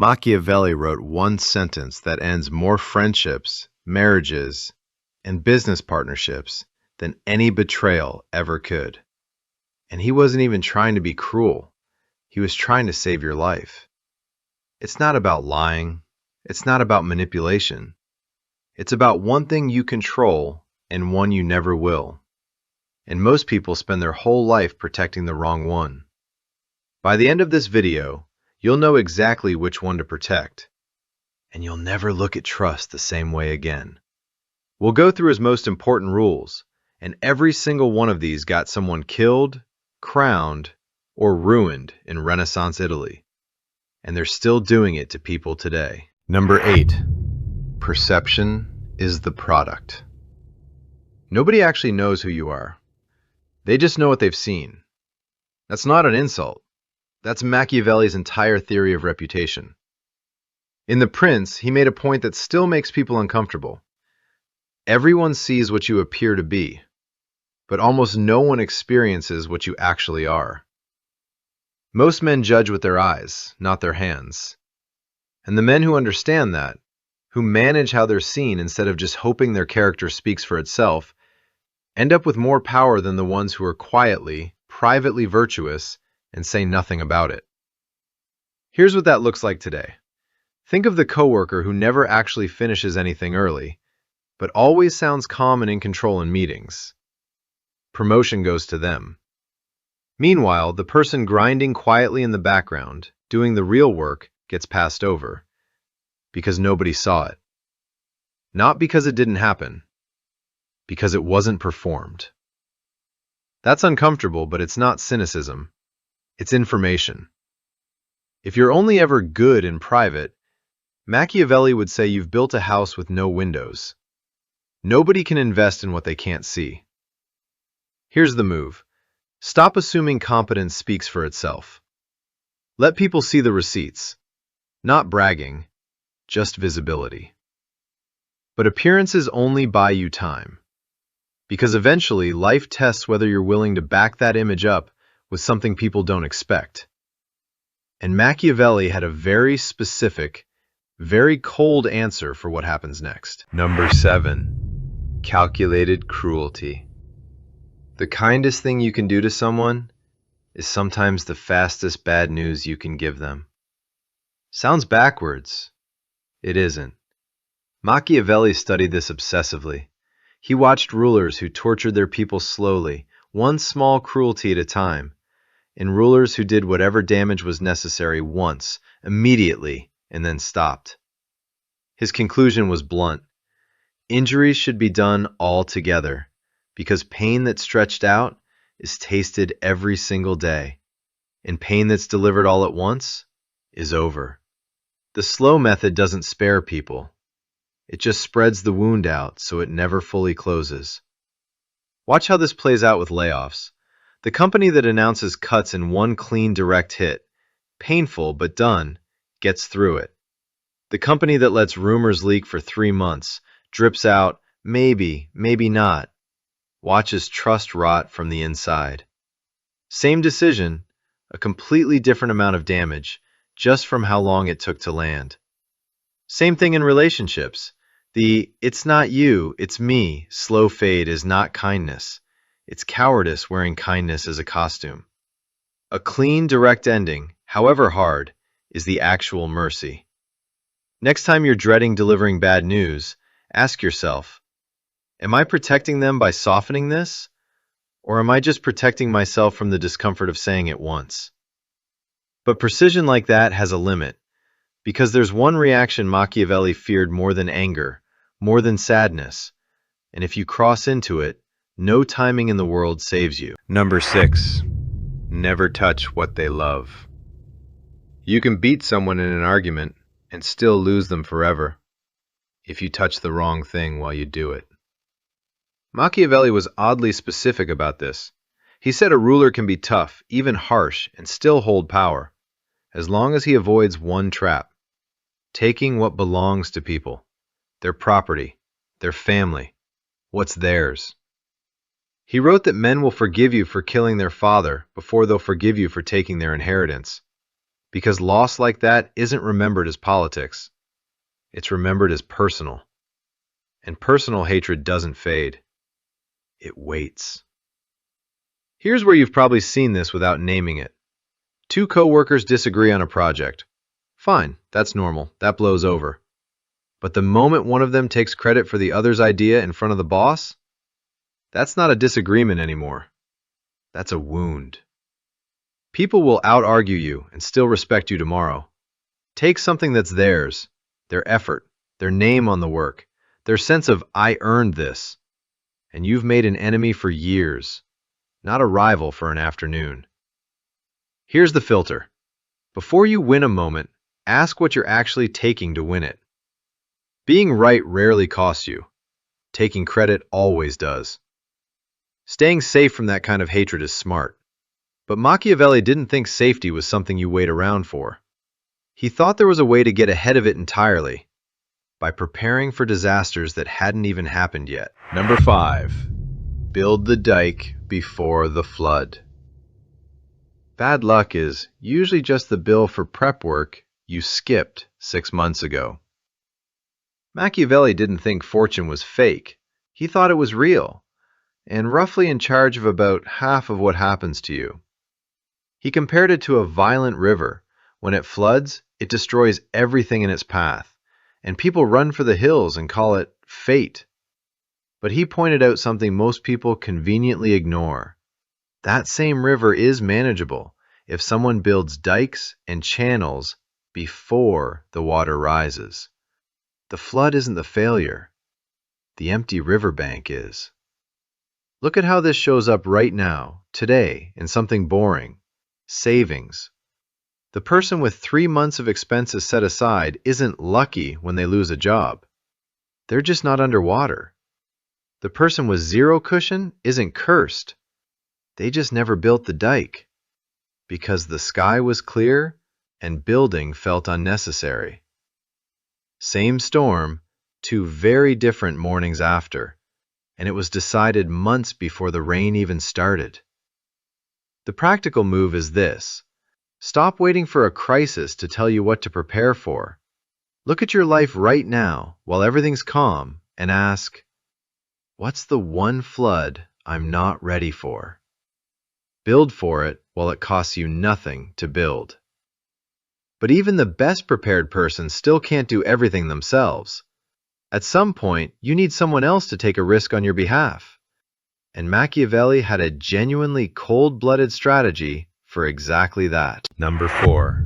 Machiavelli wrote one sentence that ends more friendships, marriages, and business partnerships than any betrayal ever could. And he wasn't even trying to be cruel. He was trying to save your life. It's not about lying. It's not about manipulation. It's about one thing you control and one you never will. And most people spend their whole life protecting the wrong one. By the end of this video, you'll know exactly which one to protect, and you'll never look at trust the same way again. We'll go through his most important rules, and every single one of these got someone killed, crowned, or ruined in Renaissance Italy. And they're still doing it to people today. Number 8. Perception is the product. Nobody actually knows who you are. They just know what they've seen. That's not an insult. That's Machiavelli's entire theory of reputation. In The Prince, he made a point that still makes people uncomfortable. Everyone sees what you appear to be, but almost no one experiences what you actually are. Most men judge with their eyes, not their hands. And the men who understand that, who manage how they're seen instead of just hoping their character speaks for itself, end up with more power than the ones who are quietly, privately virtuous and say nothing about it. Here's what that looks like today. Think of the coworker who never actually finishes anything early, but always sounds calm and in control in meetings. Promotion goes to them. Meanwhile, the person grinding quietly in the background, doing the real work, gets passed over because nobody saw it. Not because it didn't happen, because it wasn't performed. That's uncomfortable, but it's not cynicism. It's information. If you're only ever good in private, Machiavelli would say you've built a house with no windows. Nobody can invest in what they can't see. Here's the move. Stop assuming competence speaks for itself. Let people see the receipts. Not bragging, just visibility. But appearances only buy you time. Because eventually, life tests whether you're willing to back that image up with something people don't expect. And Machiavelli had a very specific, very cold answer for what happens next. Number 7. Calculated cruelty. The kindest thing you can do to someone is sometimes the fastest bad news you can give them. Sounds backwards. It isn't. Machiavelli studied this obsessively. He watched rulers who tortured their people slowly, one small cruelty at a time, and rulers who did whatever damage was necessary once, immediately, and then stopped. His conclusion was blunt. Injuries should be done all together, because pain that's stretched out is tasted every single day, and pain that's delivered all at once is over. The slow method doesn't spare people. It just spreads the wound out so it never fully closes. Watch how this plays out with layoffs. The company that announces cuts in one clean, direct hit, painful but done, gets through it. The company that lets rumors leak for 3 months, drips out, maybe, maybe not, watches trust rot from the inside. Same decision, a completely different amount of damage, just from how long it took to land. Same thing in relationships. The "it's not you, it's me" slow fade is not kindness. It's cowardice wearing kindness as a costume. A clean, direct ending, however hard, is the actual mercy. Next time you're dreading delivering bad news, ask yourself, am I protecting them by softening this? Or am I just protecting myself from the discomfort of saying it once? But precision like that has a limit, because there's one reaction Machiavelli feared more than anger, more than sadness, and if you cross into it, no timing in the world saves you. Number 6. Never touch what they love. You can beat someone in an argument and still lose them forever if you touch the wrong thing while you do it. Machiavelli was oddly specific about this. He said a ruler can be tough, even harsh, and still hold power, as long as he avoids one trap: taking what belongs to people, their property, their family, what's theirs. He wrote that men will forgive you for killing their father before they'll forgive you for taking their inheritance. Because loss like that isn't remembered as politics. It's remembered as personal. And personal hatred doesn't fade. It waits. Here's where you've probably seen this without naming it. Two coworkers disagree on a project. Fine, that's normal. That blows over. But the moment one of them takes credit for the other's idea in front of the boss, that's not a disagreement anymore. That's a wound. People will out-argue you and still respect you tomorrow. Take something that's theirs, their effort, their name on the work, their sense of "I earned this," and you've made an enemy for years, not a rival for an afternoon. Here's the filter. Before you win a moment, ask what you're actually taking to win it. Being right rarely costs you. Taking credit always does. Staying safe from that kind of hatred is smart. But Machiavelli didn't think safety was something you wait around for. He thought there was a way to get ahead of it entirely, by preparing for disasters that hadn't even happened yet. Number 5. Build the dike before the flood. Bad luck is usually just the bill for prep work you skipped 6 months ago. Machiavelli didn't think fortune was fake. He thought it was real, and roughly in charge of about half of what happens to you. He compared it to a violent river. When it floods, it destroys everything in its path, and people run for the hills and call it fate. But he pointed out something most people conveniently ignore. That same river is manageable if someone builds dikes and channels before the water rises. The flood isn't the failure. The empty riverbank is. Look at how this shows up right now, today, in something boring. Savings. The person with 3 months of expenses set aside isn't lucky when they lose a job. They're just not underwater. The person with 0 cushion isn't cursed. They just never built the dike. Because the sky was clear and building felt unnecessary. Same storm, 2 very different mornings after, and it was decided months before the rain even started. The practical move is this. Stop waiting for a crisis to tell you what to prepare for. Look at your life right now while everything's calm and ask, what's the one flood I'm not ready for? Build for it while it costs you nothing to build. But even the best prepared person still can't do everything themselves. At some point, you need someone else to take a risk on your behalf. And Machiavelli had a genuinely cold-blooded strategy for exactly that. Number 4.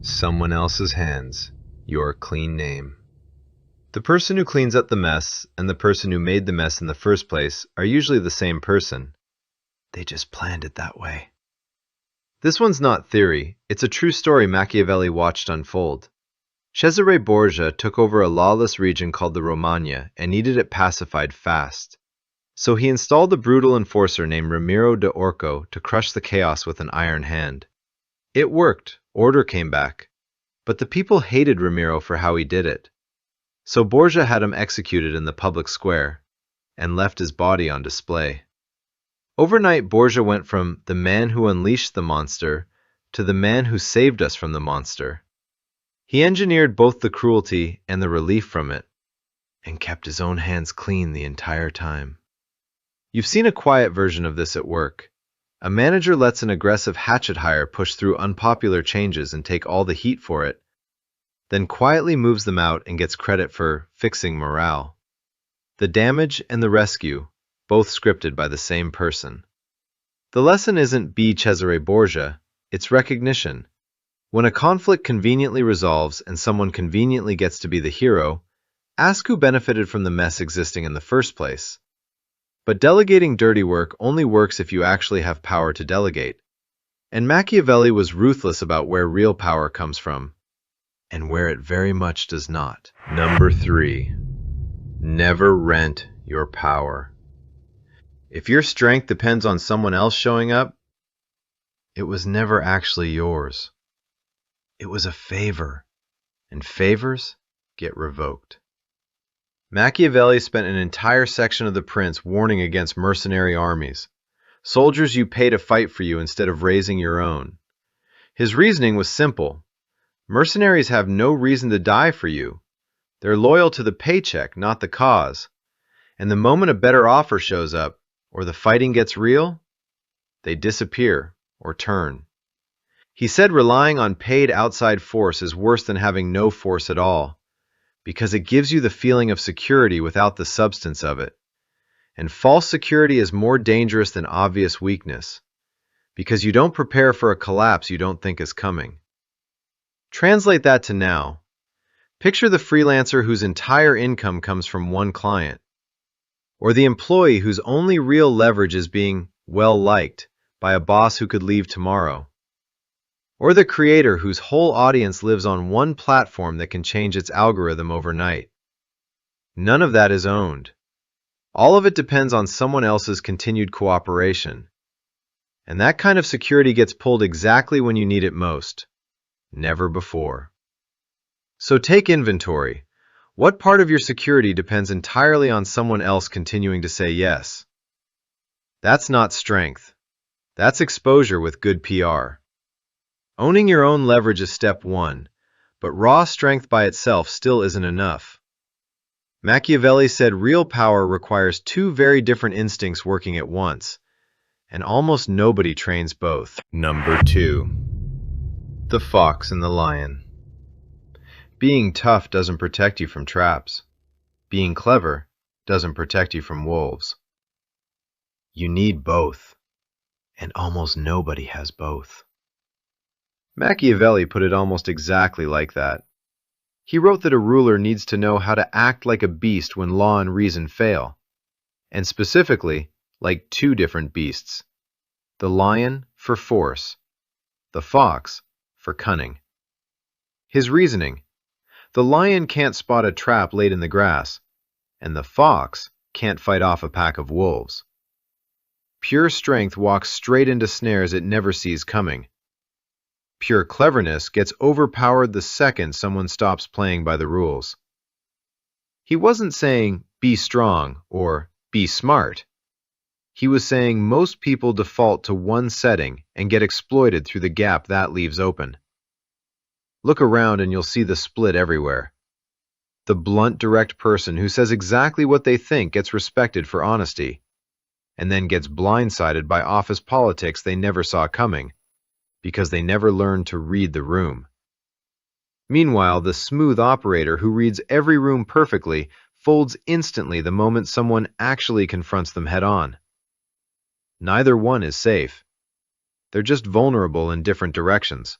Someone else's hands, your clean name. The person who cleans up the mess and the person who made the mess in the first place are usually the same person. They just planned it that way. This one's not theory, it's a true story Machiavelli watched unfold. Cesare Borgia took over a lawless region called the Romagna and needed it pacified fast. So he installed a brutal enforcer named Ramiro de Orco to crush the chaos with an iron hand. It worked, order came back. But the people hated Ramiro for how he did it. So Borgia had him executed in the public square, and left his body on display. Overnight, Borgia went from the man who unleashed the monster to the man who saved us from the monster. He engineered both the cruelty and the relief from it, and kept his own hands clean the entire time. You've seen a quiet version of this at work. A manager lets an aggressive hatchet hire push through unpopular changes and take all the heat for it, then quietly moves them out and gets credit for fixing morale. The damage and the rescue, both scripted by the same person. The lesson isn't be Cesare Borgia, it's recognition. When a conflict conveniently resolves and someone conveniently gets to be the hero, ask who benefited from the mess existing in the first place. But delegating dirty work only works if you actually have power to delegate. And Machiavelli was ruthless about where real power comes from, and where it very much does not. Number 3. Never rent your power. If your strength depends on someone else showing up, it was never actually yours. It was a favor, and favors get revoked. Machiavelli spent an entire section of The Prince warning against mercenary armies, soldiers you pay to fight for you instead of raising your own. His reasoning was simple. Mercenaries have no reason to die for you. They're loyal to the paycheck, not the cause. And the moment a better offer shows up, or the fighting gets real, they disappear or turn. He said relying on paid outside force is worse than having no force at all, because it gives you the feeling of security without the substance of it. And false security is more dangerous than obvious weakness, because you don't prepare for a collapse you don't think is coming. Translate that to now. Picture the freelancer whose entire income comes from one client, or the employee whose only real leverage is being well-liked by a boss who could leave tomorrow, or the creator whose whole audience lives on one platform that can change its algorithm overnight. None of that is owned. All of it depends on someone else's continued cooperation. And that kind of security gets pulled exactly when you need it most, never before. So take inventory. What part of your security depends entirely on someone else continuing to say yes? That's not strength. That's exposure with good PR. Owning your own leverage is step one, but raw strength by itself still isn't enough. Machiavelli said real power requires two very different instincts working at once, and almost nobody trains both. Number 2. The fox and the lion. Being tough doesn't protect you from traps. Being clever doesn't protect you from wolves. You need both, and almost nobody has both. Machiavelli put it almost exactly like that. He wrote that a ruler needs to know how to act like a beast when law and reason fail, and specifically, like two different beasts. The lion for force, the fox for cunning. His reasoning: the lion can't spot a trap laid in the grass, and the fox can't fight off a pack of wolves. Pure strength walks straight into snares it never sees coming. Pure cleverness gets overpowered the second someone stops playing by the rules. He wasn't saying, be strong or be smart. He was saying most people default to one setting and get exploited through the gap that leaves open. Look around and you'll see the split everywhere. The blunt, direct person who says exactly what they think gets respected for honesty, and then gets blindsided by office politics they never saw coming, because they never learned to read the room. Meanwhile, the smooth operator who reads every room perfectly folds instantly the moment someone actually confronts them head-on. Neither one is safe. They're just vulnerable in different directions.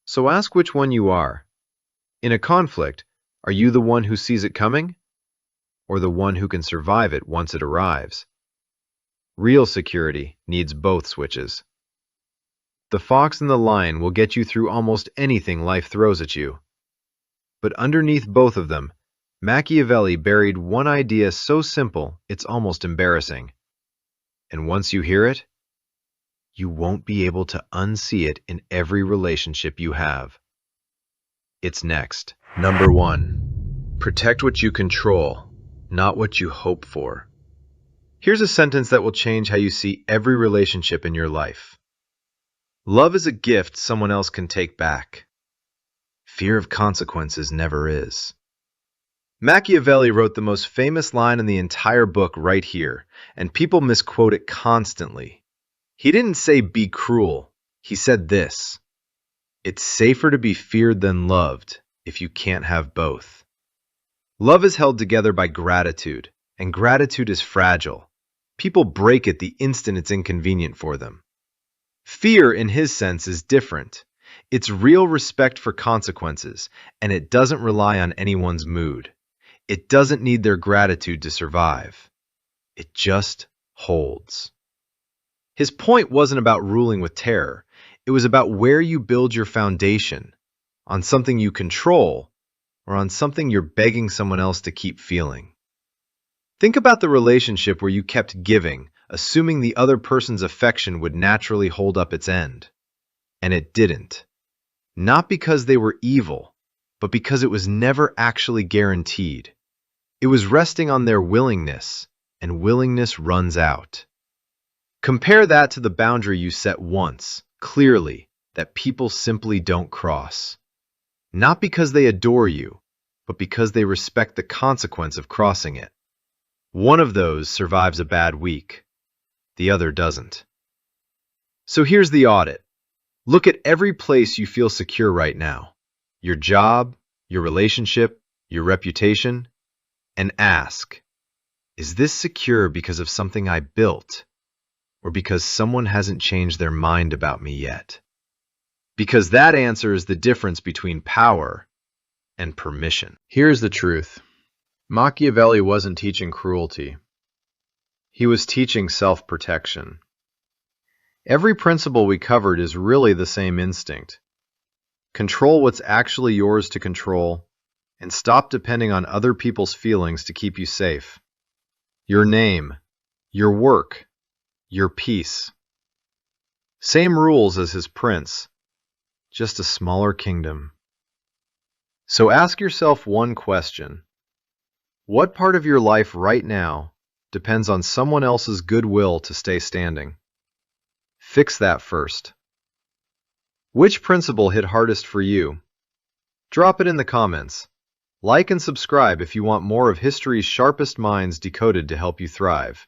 So ask which one you are. In a conflict, are you the one who sees it coming, or the one who can survive it once it arrives? Real security needs both switches. The fox and the lion will get you through almost anything life throws at you. But underneath both of them, Machiavelli buried one idea so simple it's almost embarrassing. And once you hear it, you won't be able to unsee it in every relationship you have. It's next. Number 1. Protect what you control, not what you hope for. Here's a sentence that will change how you see every relationship in your life. Love is a gift someone else can take back. Fear of consequences never is. Machiavelli wrote the most famous line in the entire book right here, and people misquote it constantly. He didn't say be cruel. He said this: it's safer to be feared than loved if you can't have both. Love is held together by gratitude, and gratitude is fragile. People break it the instant it's inconvenient for them. Fear, in his sense, is different. It's real respect for consequences, and it doesn't rely on anyone's mood. It doesn't need their gratitude to survive. It just holds. His point wasn't about ruling with terror. It was about where you build your foundation, on something you control, or on something you're begging someone else to keep feeling. Think about the relationship where you kept giving, assuming the other person's affection would naturally hold up its end. And it didn't. Not because they were evil, but because it was never actually guaranteed. It was resting on their willingness, and willingness runs out. Compare that to the boundary you set once, clearly, that people simply don't cross. Not because they adore you, but because they respect the consequence of crossing it. One of those survives a bad week. The other doesn't. So here's the audit. Look at every place you feel secure right now. Your job, your relationship, your reputation, and ask, is this secure because of something I built, or because someone hasn't changed their mind about me yet? Because that answer is the difference between power and permission. Here's the truth. Machiavelli wasn't teaching cruelty. He was teaching self-protection. Every principle we covered is really the same instinct. Control what's actually yours to control, and stop depending on other people's feelings to keep you safe. Your name, your work, your peace. Same rules as his prince, just a smaller kingdom. So ask yourself one question. What part of your life right now depends on someone else's goodwill to stay standing? Fix that first. Which principle hit hardest for you? Drop it in the comments. Like and subscribe if you want more of history's sharpest minds decoded to help you thrive.